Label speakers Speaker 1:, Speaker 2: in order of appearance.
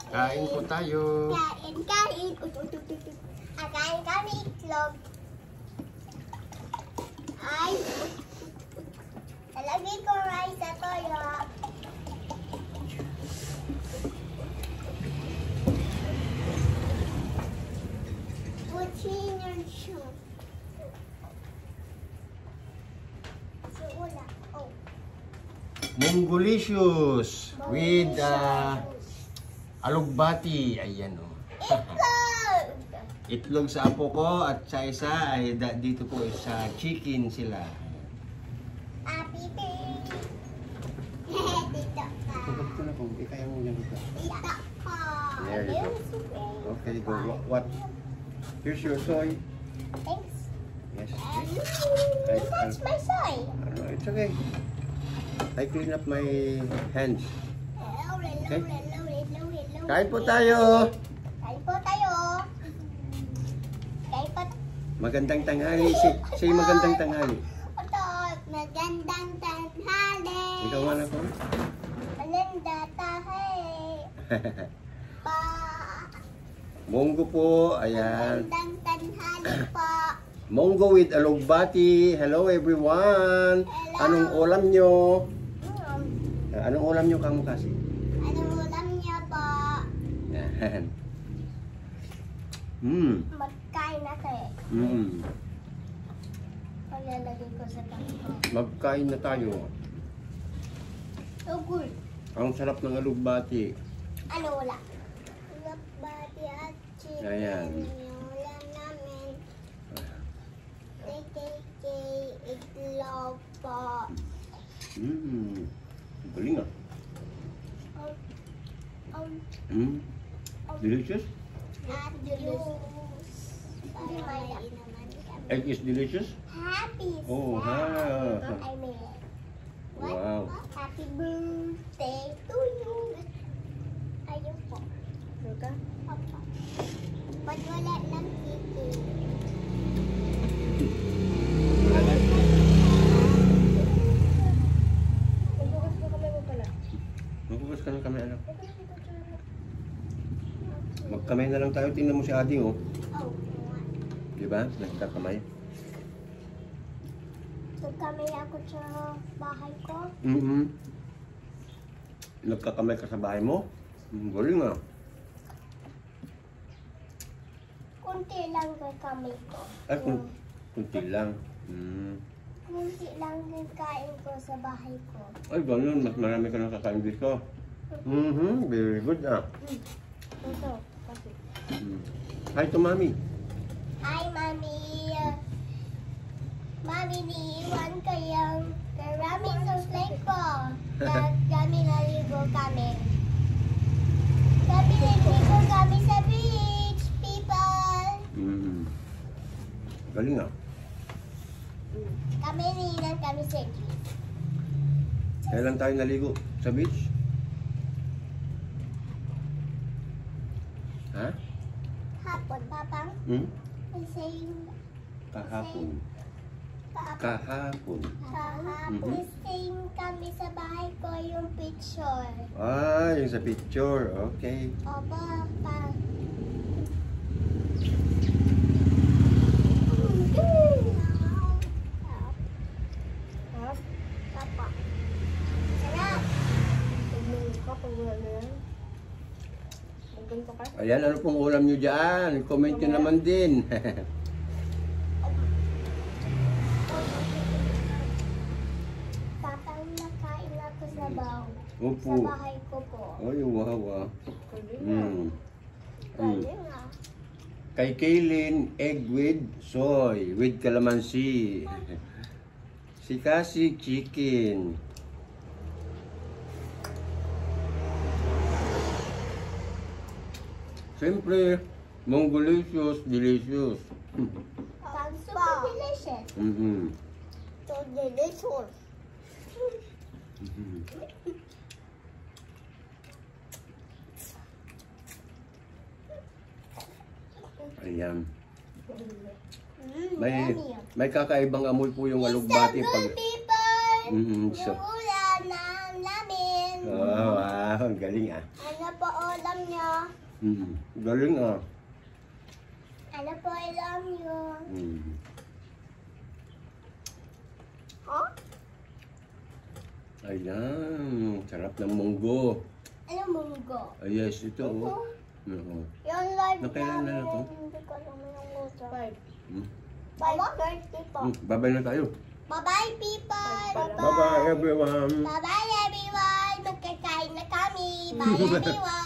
Speaker 1: Kain po tayo.
Speaker 2: Kain. Kain kami itlog. Ay. Talagay ko rice sa toyo. What's in your shoe? Oh.
Speaker 1: Mongolicious with alugbati. Ayan o.
Speaker 2: Itlog!
Speaker 1: Itlog sa apo ko at sa isa ay dito po sa chicken sila.
Speaker 2: Happy birthday! Dito ka.
Speaker 1: Ito na kung ikaya mo yan ito.
Speaker 2: Dito ka.
Speaker 1: There you go. Okay, go. What? Here's your soy.
Speaker 2: Thanks.
Speaker 1: Yes.
Speaker 2: That's my soy.
Speaker 1: It's okay. I clean up my hands. Okay. Kain po tayo.
Speaker 2: Kain po tayo. Kain po.
Speaker 1: Magandang tanghali. Say magandang tanghali.
Speaker 2: Ito, magandang tanghali.
Speaker 1: Ikaw man ako.
Speaker 2: Maganda tayo. Pa.
Speaker 1: Monggo po. Ayan.
Speaker 2: Magandang tanghali po.
Speaker 1: Monggo with alugbati. Hello everyone.
Speaker 2: Hello.
Speaker 1: Anong ulam nyo? Anong ulam nyo kang kasi?
Speaker 2: Anong ulam niya po?
Speaker 1: Yan.
Speaker 2: Magkain na tayo. Paglalagay ko sa tanko.
Speaker 1: Magkain na tayo.
Speaker 2: So good.
Speaker 1: Ang sarap ng alugbati.
Speaker 2: Ano wala? Alugbati at chicken.
Speaker 1: Ayan.
Speaker 2: Yung ulam namin. KKK itlog po.
Speaker 1: Galing ah. Delicious?
Speaker 2: At juice. Kumain naman kami.
Speaker 1: Egg is delicious?
Speaker 2: Happy
Speaker 1: Oh,
Speaker 2: sad.
Speaker 1: ha.
Speaker 2: I mean, what?
Speaker 1: Wow.
Speaker 2: Happy birthday to you. Ayun po.
Speaker 3: Luka?
Speaker 2: Papa. Ba't wala ng kiki?
Speaker 3: Magbukas mo kamay mo pala.
Speaker 1: Magbukas ka ng kamay anak. Magkamay na lang tayo. Tingnan mo si Adi oh.
Speaker 2: Oh,
Speaker 1: Diba? Nagkakamay.
Speaker 2: nagkamay ako sa bahay ko.
Speaker 1: Nagkakamay ka sa bahay mo? Galing ah.
Speaker 2: Kunti lang yung kamay ko.
Speaker 1: Ay, kunti lang.
Speaker 2: Kunti lang yung kain ko sa bahay ko.
Speaker 1: Ay, ganun. Mas marami ka nang kakain dito. Very good ah.
Speaker 2: Ito, kasi.
Speaker 1: Hi to Mami.
Speaker 2: Hi, Mami. Mami, niiwan ko yung karami sa slide ko. Kami naligo kami. Kami naligo kami sa beach, people.
Speaker 1: Galing ah.
Speaker 2: Kami niinan kami sa beach.
Speaker 1: Kailan tayo naligo? Sa beach? Ha?
Speaker 2: Hapon, papang. Saying
Speaker 1: Kahapon.
Speaker 2: kahapon.
Speaker 1: Kahapon.
Speaker 2: Kahapon, saying kami sa bahay ko yung picture.
Speaker 1: Ah, yung sa picture. Okay.
Speaker 2: Opo, pa.
Speaker 3: Ha?
Speaker 2: Papa. Sarap.
Speaker 3: Pagmulog ka, pag wala na yan. Magganto ka.
Speaker 1: Ayan, ano pong ulam nyo dyan? Comment nyo naman din.
Speaker 2: Papang nakain ako sa
Speaker 1: Opo.
Speaker 2: sa bahay ko po.
Speaker 1: Ay, wow ah.
Speaker 3: Galing.
Speaker 2: Galing ah.
Speaker 1: Kay Kaylin, egg with soy, with calamansi. Si Cassie, chicken. Siyempre, Mongolicious, delicious.
Speaker 2: Super delicious. So delicious.
Speaker 1: Ayan.
Speaker 2: Yummy.
Speaker 1: May kakaibang amoy po yung alugbati pag...
Speaker 2: People,
Speaker 1: So,
Speaker 2: yung ulam namin.
Speaker 1: oh, wow, ang galing ah.
Speaker 2: Ano po ulam alam niyo?
Speaker 1: Galing ah.
Speaker 2: Ano po alam niyo? Oh?
Speaker 1: Ayan, sarap ng munggo.
Speaker 2: Ano munggo?
Speaker 1: Ay, yes, ito oh. Oo.
Speaker 2: Yung live
Speaker 1: Nakailan na
Speaker 2: namin,
Speaker 1: ako?
Speaker 2: hindi ko alam yung uso.
Speaker 3: 5.
Speaker 2: 5:30 po.
Speaker 1: Babay na tayo.
Speaker 2: Bye-bye, people!
Speaker 1: Bye-bye, everyone.
Speaker 2: Bye-bye, everyone! Magkakain na kami! Bye, everyone!